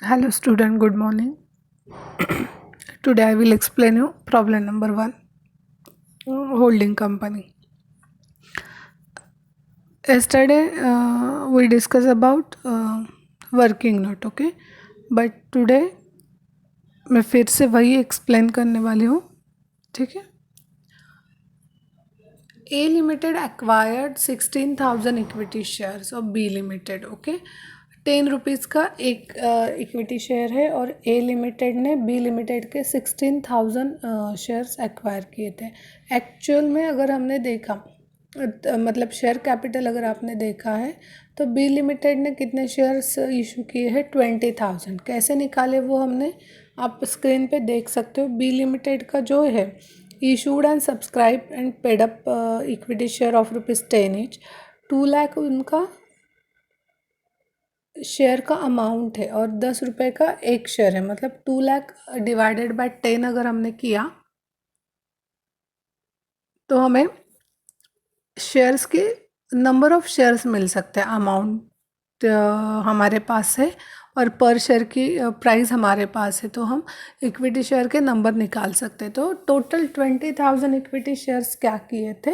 Hello student, good morning. Today I will explain you problem number 1, holding company. Yesterday we discussed about working note, okay? But today मैं फिर से वही explain करने वाली हूँ, ठीक है? A Limited acquired 16,000 equity shares of B Limited, okay? 10 rupees का एक इक्विटी शेयर है और ए लिमिटेड ने बी लिमिटेड के 16,000 शेयर्स एक्वायर किए थे। एक्चुअल में अगर हमने देखा मतलब शेयर कैपिटल अगर आपने देखा है तो बी लिमिटेड ने कितने शेयर्स इशू किए हैं 20,000। कैसे निकाले वो हमने आप स्क्रीन पे देख सकते हो। बी लिमिटेड का जो है issued and subscribed and paid up equity share of ₹10 each, 2 lakh उनका शेयर का अमाउंट है और 10 रुपये का एक शेयर है, मतलब 2 लाख डिवाइडेड बाय 10 अगर हमने किया तो हमें शेयर्स के नंबर ऑफ शेयर्स मिल सकते हैं। अमाउंट हमारे पास है और पर शेयर की प्राइस हमारे पास है, तो हम इक्विटी शेयर के नंबर निकाल सकते हैं। तो टोटल 20,000 इक्विटी शेयर्स क्या किए थे,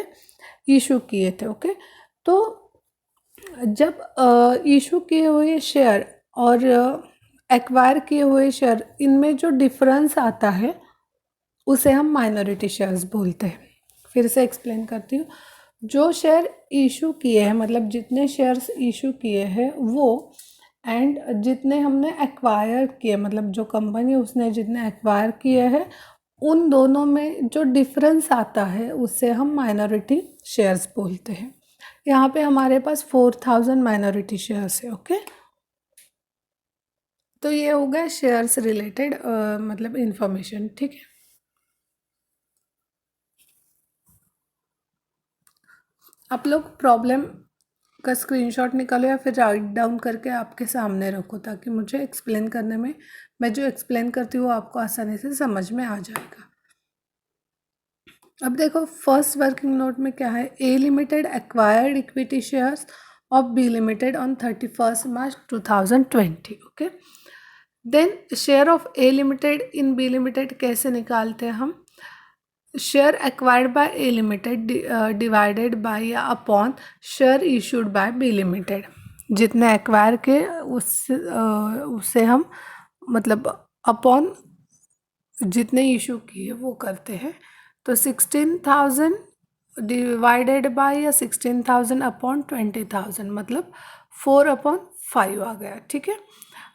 इशू किए थे, ओके? तो जब इशू किए हुए शेयर और एक्वायर किए हुए शेयर इनमें जो डिफरेंस आता है उसे हम माइनॉरिटी शेयर्स बोलते हैं। फिर से एक्सप्लेन करती हूँ। जो शेयर इशू किए हैं, मतलब जितने शेयर्स इशू किए हैं वो, एंड जितने हमने एक्वायर किए, मतलब जो कंपनी उसने जितने एक्वायर किए हैं उन दोनों में जो डिफरेंस आता है उससे हम माइनॉरिटी शेयर्स बोलते हैं। यहाँ पे हमारे पास 4,000 माइनॉरिटी शेयर्स है, ओके? तो ये हो गया शेयर्स रिलेटेड मतलब इंफॉर्मेशन, ठीक है? आप लोग प्रॉब्लम का स्क्रीनशॉट निकालो या फिर राइट डाउन करके आपके सामने रखो ताकि मुझे एक्सप्लेन करने में, मैं जो एक्सप्लेन करती हूँ आपको आसानी से समझ में आ जाएगा। अब देखो फर्स्ट वर्किंग नोट में क्या है, A limited acquired equity shares of B limited on 31 March 2020, okay? Then share of A limited in B limited कैसे निकालते हैं हम? Share acquired by A limited divided by या upon share issued by B limited. जितने acquire के उससे हम मतलब अपॉन जितने इशू किए वो करते हैं। तो 16,000 डिवाइडेड बाय या 16,000 अपॉन 20,000 मतलब 4/5 आ गया, ठीक है?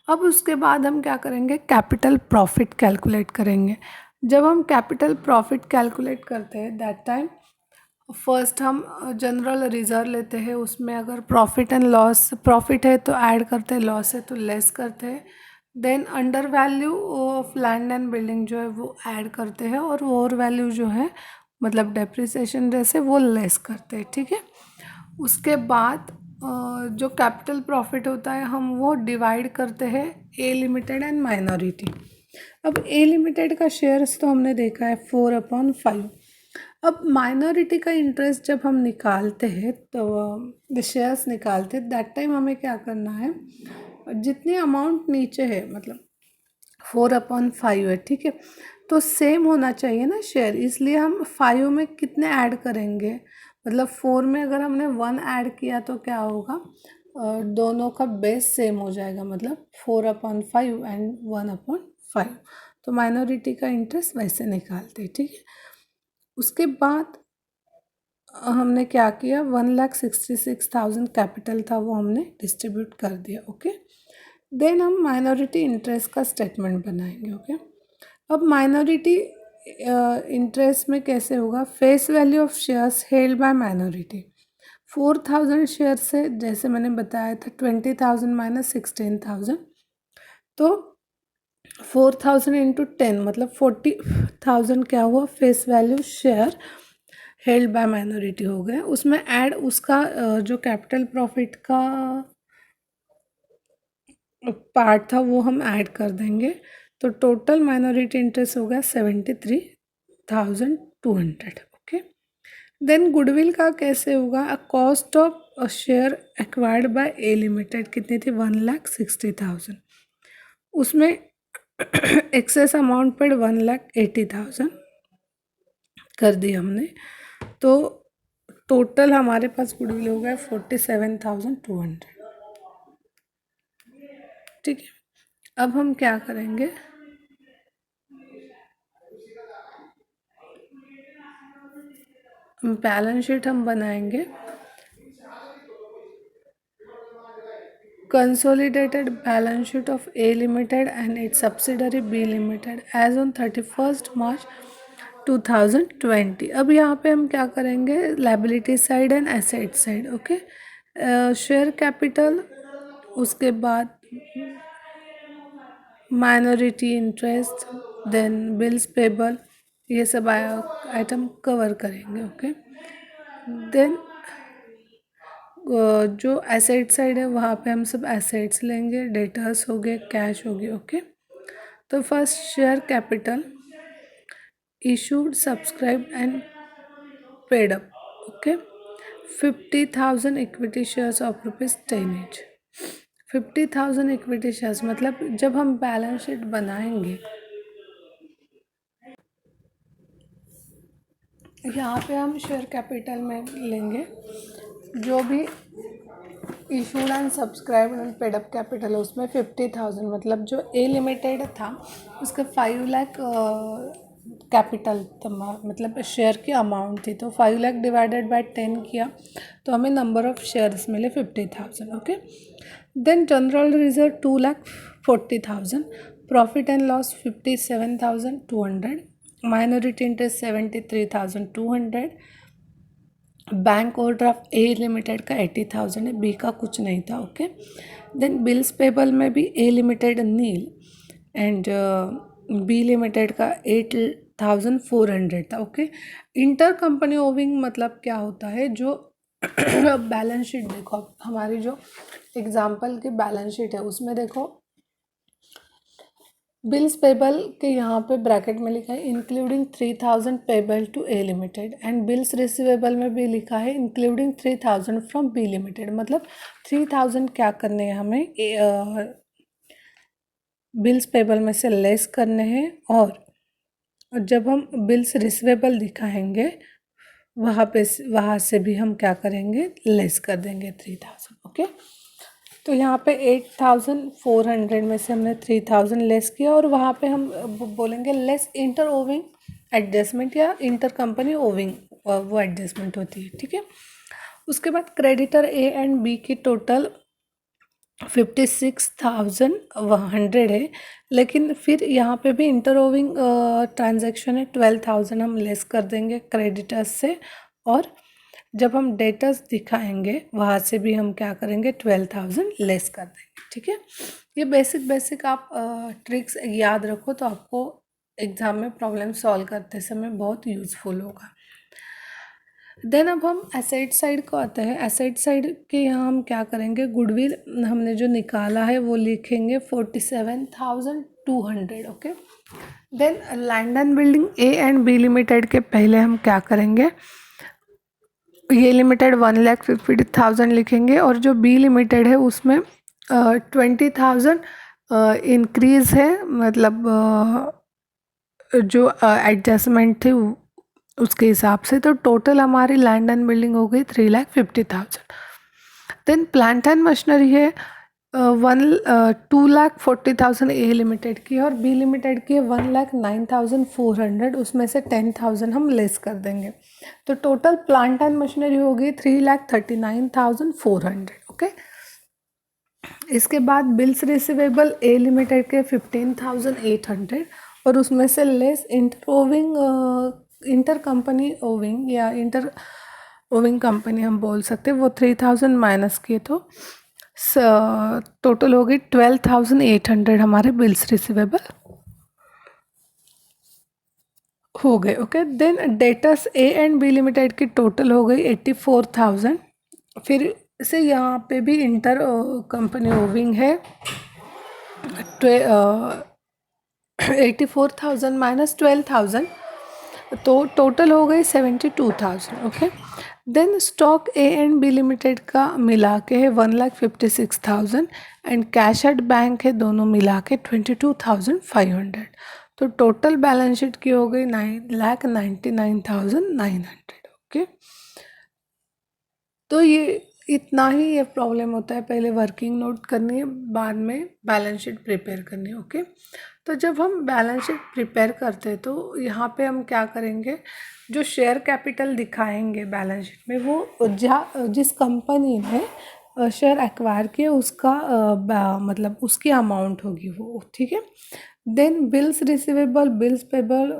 अब उसके बाद हम क्या करेंगे, कैपिटल प्रॉफिट कैलकुलेट करेंगे। जब हम कैपिटल प्रॉफिट कैलकुलेट करते हैं दैट टाइम फर्स्ट हम जनरल रिजर्व लेते हैं, उसमें अगर प्रॉफिट एंड लॉस, प्रॉफिट है तो ऐड करते हैं, लॉस है तो लेस करते हैं। Then under value of land and building जो है वो ऐड करते हैं और ओवर वैल्यू जो है मतलब डेप्रिसिएशन जैसे वो लेस करते हैं, ठीक है? उसके बाद जो कैपिटल प्रॉफिट होता है हम वो डिवाइड करते हैं ए लिमिटेड एंड माइनॉरिटी। अब ए लिमिटेड का शेयर्स तो हमने देखा है 4/5। अब माइनॉरिटी का इंटरेस्ट जब हम निकालते हैं तो शेयर्स निकालते हैं दैट टाइम हमें क्या करना है, जितनी अमाउंट नीचे है मतलब 4/5 है, ठीक है? तो सेम होना चाहिए ना शेयर, इसलिए हम 5 में कितने ऐड करेंगे, मतलब 4 में अगर हमने 1 ऐड किया तो क्या होगा, दोनों का बेस सेम हो जाएगा, मतलब 4/5 एंड 1/5। तो माइनॉरिटी का इंटरेस्ट वैसे निकालते हैं, ठीक है? उसके बाद हमने क्या किया, 1,66,000 कैपिटल था वो हमने डिस्ट्रीब्यूट कर दिया, ओके? देन हम माइनॉरिटी इंटरेस्ट का स्टेटमेंट बनाएंगे, ओके? अब माइनॉरिटी इंटरेस्ट में कैसे होगा, face value of shares held by minority. 4,000 share से जैसे मैंने बताया था 20,000 माइनस 16,000, तो 4,000 इंटू 10 मतलब 40,000 क्या हुआ, face value share held by minority हो गए। उसमें ऐड उसका जो कैपिटल प्रॉफिट का पार्ट था वो हम ऐड कर देंगे, तो टोटल माइनॉरिटी इंटरेस्ट हो गया 73,200, ओके? देन गुडविल का कैसे होगा, a cost of a share acquired by A limited कितनी थी, 1,60,000। उसमें एक्सेस अमाउंट पर 1,80,000 कर दी हमने, तो टोटल हमारे पास गुडविल हो गया 47,200। ठीक है, अब हम क्या करेंगे, बैलेंस शीट हम बनाएंगे। Consolidated balance sheet of A Limited and its subsidiary B Limited as on 31st March 2020। अब यहाँ पे हम क्या करेंगे, liability side and asset side. Okay, share capital, उसके बाद minority interest, then bills payable, ये सब आइटम कवर करेंगे। ओके, देन जो एसेट साइड है वहाँ पे हम सब एसेट्स लेंगे, डेटर्स हो गए, कैश हो गए। ओके, तो first share capital issued, subscribe and paid up. Okay, 50,000 equity shares of ₹10 each। 50,000 equity shares मतलब जब हम बैलेंस शीट बनाएंगे, यहाँ पे हम शेयर कैपिटल में लेंगे जो भी issued and subscribe and paid up capital है, उसमें 50,000 मतलब जो ए लिमिटेड था उसका 5 लाख कैपिटल मतलब शेयर की अमाउंट थी, तो 5 लाख डिवाइडेड बाय 10 किया तो हमें नंबर ऑफ शेयर्स मिले 50,000। Okay, then general reserve 2,40,000, profit and loss 57,200, minority interest 73,200, bank overdraft A limited का 80,000 है, बी का कुछ नहीं था। ओके, देन बिल्स पेबल में भी A limited nil and B limited का 8,400 था। ओके, इंटर कंपनी ओविंग मतलब क्या होता है, जो बैलेंस शीट देखो, अब हमारी जो एग्जाम्पल की बैलेंस शीट है उसमें देखो बिल्स पेबल के यहाँ पे ब्रैकेट में लिखा है including 3,000 payable to A limited, and bills receivable में भी लिखा है इंक्लूडिंग 3,000 फ्रॉम बी लिमिटेड। मतलब 3,000 क्या करने हैं हमें, बिल्स पेबल में से लेस करने हैं, और जब हम बिल्स रिसीवेबल दिखाएंगे वहाँ से भी हम क्या करेंगे, लेस कर देंगे 3,000। ओके, तो यहाँ पे 8,400 में से हमने 3,000 लेस किया, और वहाँ पे हम बोलेंगे लेस इंटर ओविंग एडजस्टमेंट या इंटर कंपनी ओविंग, वो एडजस्टमेंट होती है। ठीक है, उसके बाद क्रेडिटर ए एंड बी की टोटल 56,100 है, लेकिन फिर यहाँ पे भी इंटर ओविंग ट्रांजेक्शन है, 12,000 हम लेस कर देंगे क्रेडिटर्स से, और जब हम डेटर्स दिखाएंगे वहाँ से भी हम क्या करेंगे, 12,000 लेस कर देंगे। ठीक है, ये बेसिक आप ट्रिक्स याद रखो तो आपको एग्ज़ाम में प्रॉब्लम सॉल्व करते समय बहुत यूज़फुल होगा। देन अब हम एसेट साइड को आते हैं। एसेट साइड के यहाँ हम क्या करेंगे, गुडविल हमने जो निकाला है वो लिखेंगे 47,200। Okay, then land and building A and B limited के पहले हम क्या करेंगे, ये लिमिटेड 1,50,000 लिखेंगे, और जो बी लिमिटेड है उसमें 20,000 इंक्रीज़ है, मतलब जो एडजस्टमेंट थी उसके हिसाब से, तो टोटल हमारी लैंड एंड बिल्डिंग हो गई 3,50,000। देन प्लांट एंड मशीनरी है 2,40,000 ए लिमिटेड की, और बी लिमिटेड की है 1,09,400, उसमें से 10,000 हम लेस कर देंगे, तो टोटल प्लांट एंड मशीनरी हो गई 3,39,400। ओके, इसके बाद बिल्स रिसीवेबल ए लिमिटेड के 15,800, और उसमें से लेस इंटर कंपनी ओविंग या इंटर ओविंग कंपनी हम बोल सकते हैं, वो 3,000 माइनस किए तो टोटल हो गई 12,800 हमारे बिल्स रिसीवेबल हो गए। Okay, then debtors A and B limited की टोटल हो गई 84,000। फिर से यहाँ पे भी इंटर कंपनी ओविंग है, 84,000 माइनस 12,000, तो टोटल हो गई 72,000। Okay, then stock A and B limited का मिला के है 1,56,000 एंड कैश एट बैंक है, दोनों मिला के 22,500। तो टोटल बैलेंस शीट की हो गई 9,99,900। ओके, तो ये इतना ही ये प्रॉब्लम होता है, पहले वर्किंग नोट करनी है, बाद में बैलेंस शीट प्रिपेयर करनी है। ओके, तो जब हम बैलेंस शीट प्रिपेयर करते हैं तो यहाँ पे हम क्या करेंगे, जो शेयर कैपिटल दिखाएंगे बैलेंस शीट में वो जिस कंपनी ने शेयर एक्वायर किया उसका मतलब उसकी अमाउंट होगी वो, ठीक है। Then bills receivable bills payable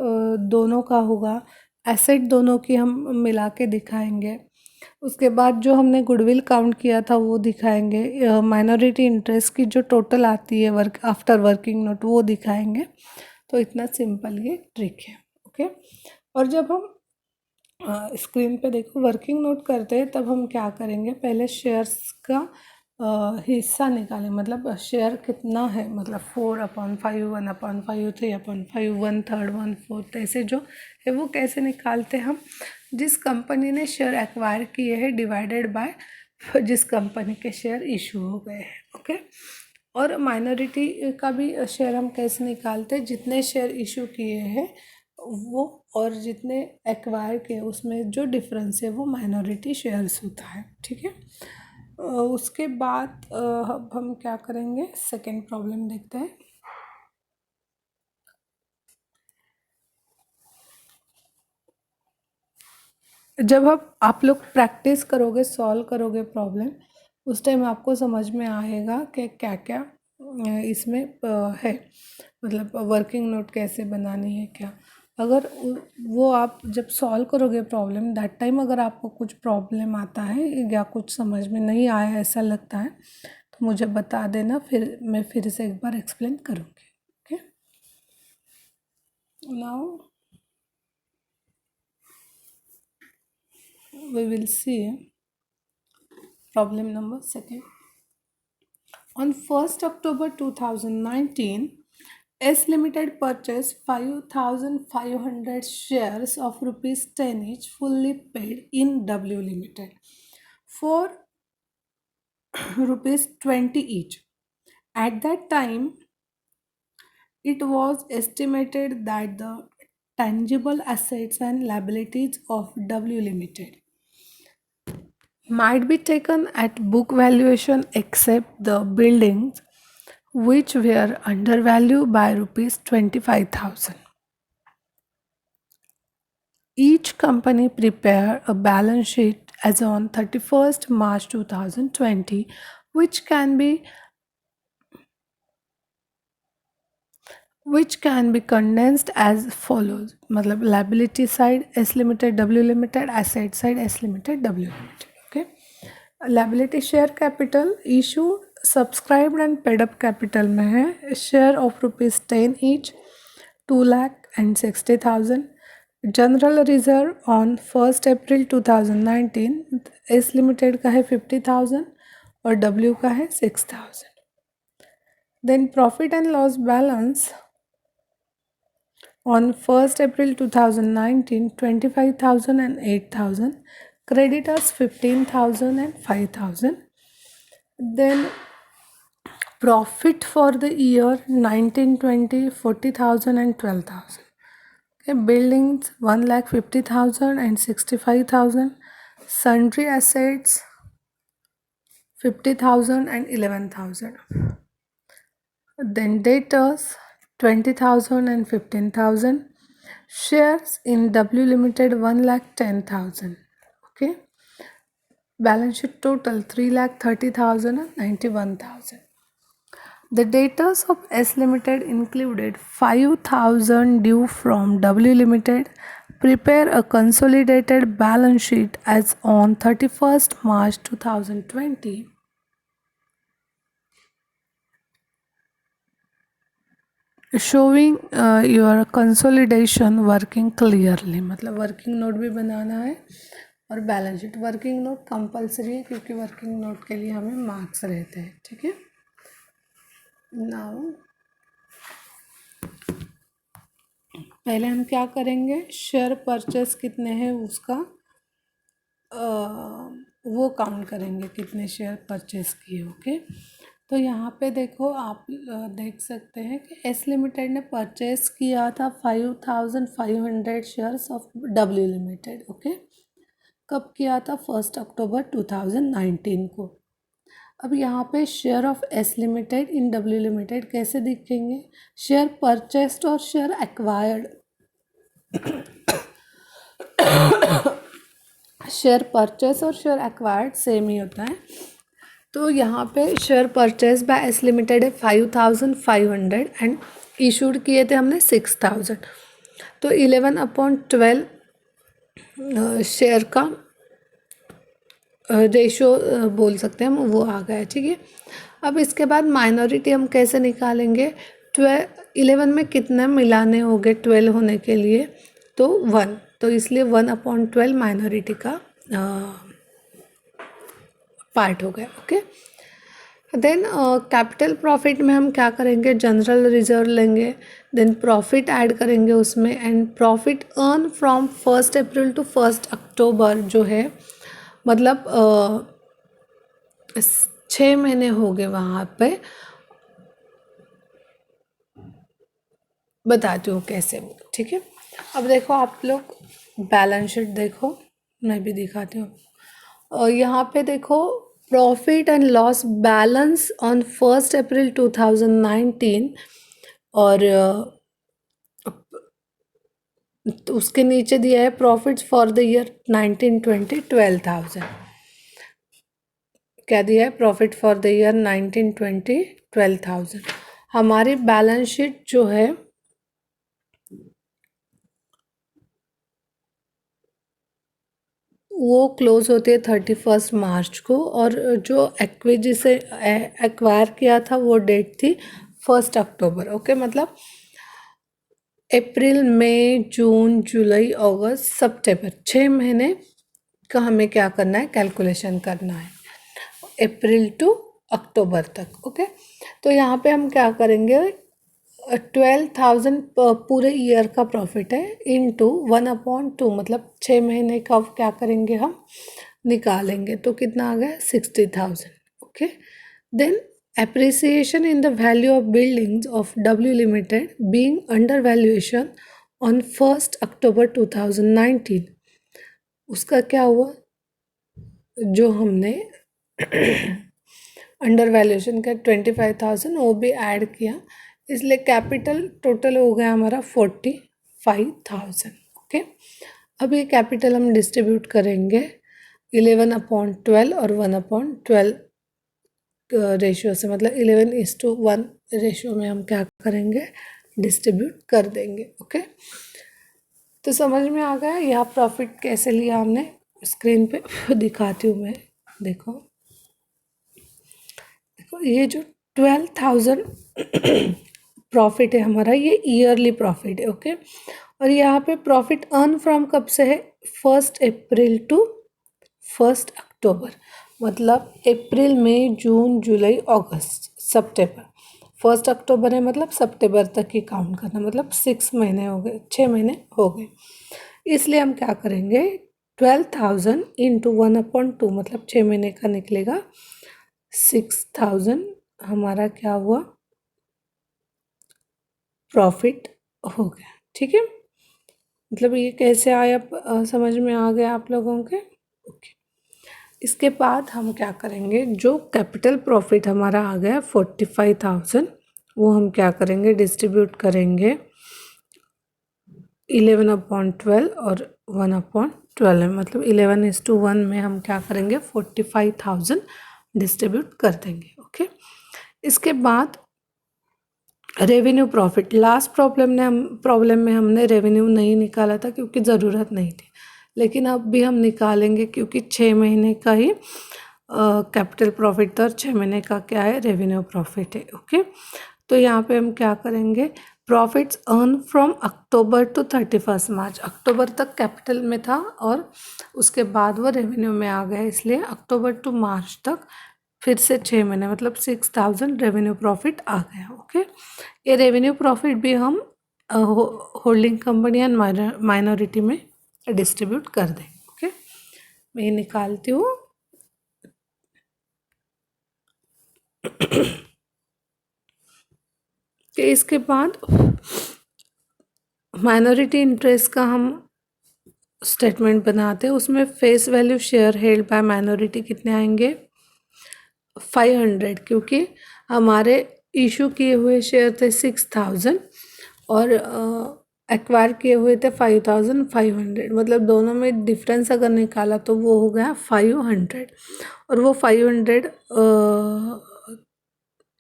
दोनों का होगा, एसेट दोनों की हम मिला के दिखाएंगे। उसके बाद जो हमने गुडविल काउंट किया था वो दिखाएंगे, माइनॉरिटी इंटरेस्ट की जो टोटल आती है वर्क आफ्टर वर्किंग नोट वो दिखाएंगे। तो इतना सिंपल ये ट्रिक है। ओके, और जब हम स्क्रीन पे देखो वर्किंग नोट करते हैं तब हम क्या करेंगे, पहले शेयर्स का हिस्सा निकालें, मतलब शेयर कितना है, मतलब 4/5, 1/5, 3/5, 1/3, 1/4, ऐसे जो है वो कैसे निकालते हैं हम, जिस कंपनी ने शेयर एक्वायर किए हैं डिवाइडेड बाय जिस कंपनी के शेयर इशू हो गए हैं। ओके, और माइनॉरिटी का भी शेयर हम कैसे निकालते हैं, जितने शेयर इशू किए हैं वो और जितने एक्वायर किए उसमें जो डिफरेंस है वो माइनॉरिटी शेयर्स होता है, ठीक है। उसके बाद अब हम क्या करेंगे, सेकेंड प्रॉब्लम देखते हैं। जब आप लोग प्रैक्टिस करोगे, सॉल्व करोगे प्रॉब्लम, उस टाइम आपको समझ में आएगा कि क्या क्या इसमें है, मतलब वर्किंग नोट कैसे बनानी है क्या। अगर वो आप जब सॉल्व करोगे प्रॉब्लम, दैट टाइम अगर आपको कुछ प्रॉब्लम आता है या कुछ समझ में नहीं आया ऐसा लगता है तो मुझे बता देना, फिर मैं फिर से एक बार एक्सप्लेन करूँगी। Okay, now we will see problem number second. On 1st October 2019, S Limited purchased 5,500 shares of rupees 10 each fully paid in W Limited for rupees 20 each. At that time, it was estimated that the tangible assets and liabilities of W Limited might be taken at book valuation except the buildings which were undervalued by rupees 25,000. Each company prepared a balance sheet as on 31st March 2020 which can be condensed as follows, मतलब liability side S Limited W Limited, asset side S Limited W Limited. Okay, liability share capital issued, subscribed and paid up capital में है share of rupees 10 each, 2,60,000. General reserve on 1st April 2019 S limited का है 50,000 और W का है 6,000. Then profit and loss balance on 1st April 2019, 25,000 and 8,000. Creditors 15,000 and 5,000. Then profit for the year 1920, 40,000 and 12,000. Okay, buildings 1,50,000 and 65,000. Sundry assets 50,000 and 11,000. Then debtors 20,000 and 15,000. Shares in W Limited 1,10,000. Okay. Balance sheet total 3,30,000 and 91,000. The debtors of S Limited included 5,000 due from W Limited. Prepare a consolidated balance sheet as on 31st March 2020. Showing your consolidation working clearly, मतलब working note भी बनाना है और balance sheet. Working note compulsory है क्योंकि working note के लिए हमें marks रहते हैं, ठीक है। नाउ पहले हम क्या करेंगे, शेयर परचेस कितने हैं उसका वो काउंट करेंगे कितने शेयर परचेस किए। ओके, तो यहाँ पे देखो आप देख सकते हैं कि एस लिमिटेड ने परचेस किया था 5500 shares of W limited. Okay, कब किया था? 1 अक्टूबर 2019 को। अब यहाँ पे share of S limited in W limited कैसे दिखेंगे? शेयर परचेस्ड और शेयर एक्वायर्ड। शेयर परचेस और शेयर एक्वायर्ड सेम ही होता है। तो यहाँ पे share purchase by S limited है 5500 एंड इशूड किए थे हमने 6000। तो 11/12 शेयर का रेशो बोल सकते हैं हम, वो आ गया। ठीक है, अब इसके बाद माइनॉरिटी हम कैसे निकालेंगे? 11 में कितने मिलाने होंगे 12 होने के लिए? तो 1, तो इसलिए 1/12 माइनॉरिटी का पार्ट हो गया। ओके, देन कैपिटल प्रॉफिट में हम क्या करेंगे? जनरल रिजर्व लेंगे, देन प्रॉफिट ऐड करेंगे उसमें, and profit earn from 1 April to 1 October जो है, मतलब 6 महीने हो गए वहाँ पे। बताती हूँ कैसे वो। ठीक है, अब देखो आप लोग बैलेंस शीट देखो, मैं भी दिखाती हूँ। और यहाँ पे देखो profit and loss balance on 1 अप्रैल 2019, और तो उसके नीचे दिया है प्रॉफिट्स फॉर द ईयर 1920 12,000। क्या दिया है? Profit for the year 1920 12,000। हमारी बैलेंस शीट जो है वो क्लोज होती है 31 मार्च को, और जो एक्विजी से एक्वायर किया था वो डेट थी 1 अक्टूबर। ओके, मतलब अप्रैल मई जून जुलाई अगस्त सितंबर 6 महीने का हमें क्या करना है? कैलकुलेशन करना है अप्रैल टू अक्टूबर तक। ओके, तो यहाँ पे हम क्या करेंगे? 12,000 पूरे ईयर का प्रॉफिट है इंटू 1/2, मतलब 6 महीने का क्या करेंगे हम? निकालेंगे, तो कितना आ गया? 60,000। Okay, then appreciation in the value of buildings of W Limited being under valuation on 1 October 2019, उसका क्या हुआ? जो हमने अंडर वैल्यूएशन का 25,000 वो भी ऐड किया, इसलिए कैपिटल टोटल हो गया हमारा 45,000। ओके, अब ये कैपिटल हम डिस्ट्रीब्यूट करेंगे 11/12 और 1/12 रेशियो से, मतलब 11:1 रेशियो में हम क्या करेंगे? डिस्ट्रीब्यूट कर देंगे। ओके, तो समझ में आ गया यह प्रॉफिट कैसे लिया हमने? स्क्रीन पे दिखाती हूँ मैं। देखो देखो, ये जो 12,000 प्रॉफिट है हमारा, ये ईयरली प्रॉफिट है। ओके, और यहाँ पे प्रॉफिट अर्न फ्रॉम कब से है? 1 अप्रैल टू 1 अक्टूबर, मतलब अप्रैल मई जून जुलाई अगस्त सितंबर। 1 अक्टूबर है मतलब सितंबर तक ही काउंट करना, मतलब 6 महीने हो गए, 6 महीने हो गए। इसलिए हम क्या करेंगे? 12,000 इंटू 1/2, मतलब 6 महीने का निकलेगा 6,000 हमारा क्या हुआ? प्रॉफिट हो गया। ठीक है, मतलब ये कैसे आया? समझ में आ गया आप लोगों के? ओके, इसके बाद हम क्या करेंगे? जो कैपिटल प्रॉफिट हमारा आ गया 45,000, वो हम क्या करेंगे? डिस्ट्रीब्यूट करेंगे 11/12 और 1/12 में, मतलब 11:1 में हम क्या करेंगे? 45,000 डिस्ट्रीब्यूट कर देंगे। ओके, इसके बाद रेवेन्यू प्रॉफिट, लास्ट प्रॉब्लम में हमने रेवेन्यू नहीं निकाला था क्योंकि ज़रूरत नहीं थी, लेकिन अब भी हम निकालेंगे क्योंकि 6 महीने का ही कैपिटल प्रॉफिट था और 6 महीने का क्या है? रेवेन्यू प्रॉफिट है। ओके, तो यहाँ पे हम क्या करेंगे? Profits earn from October to 31 March, October तक कैपिटल में था और उसके बाद वो रेवेन्यू में आ गया, इसलिए अक्टूबर टू मार्च तक फिर से 6 महीने, मतलब 6,000 रेवेन्यू प्रॉफिट आ गया। ओके, ये रेवेन्यू प्रॉफिट भी हम होल्डिंग कंपनी एंड माइनॉरिटी में डिस्ट्रीब्यूट कर दें। ओके, मैं ये निकालती हूँ कि इसके बाद माइनॉरिटी इंटरेस्ट का हम स्टेटमेंट बनाते हैं। उसमें face value share held by minority कितने आएंगे 500, क्योंकि हमारे इशू किए हुए शेयर थे 6000 और एक्वायर किए हुए थे 5500, मतलब दोनों में डिफरेंस अगर निकाला तो वो हो गया 500 और वो 500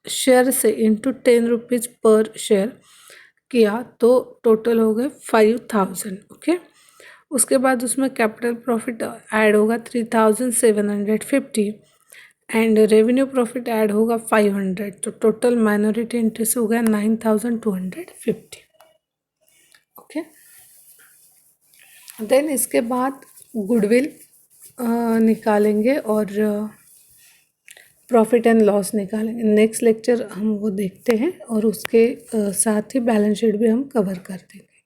शेयर से इंटू 10 रुपीज़ पर शेयर किया तो टोटल हो गए 5000। ओके, उसके बाद उसमें कैपिटल प्रॉफिट ऐड होगा 3750 एंड रेवेन्यू प्रॉफिट ऐड होगा 500, तो टोटल माइनॉरिटी इंटरेस्ट हो गया 9250। ओके, देन इसके बाद गुडविल निकालेंगे और प्रॉफिट एंड लॉस निकालेंगे। नेक्स्ट लेक्चर हम वो देखते हैं और उसके साथ ही बैलेंस शीट भी हम कवर कर देंगे।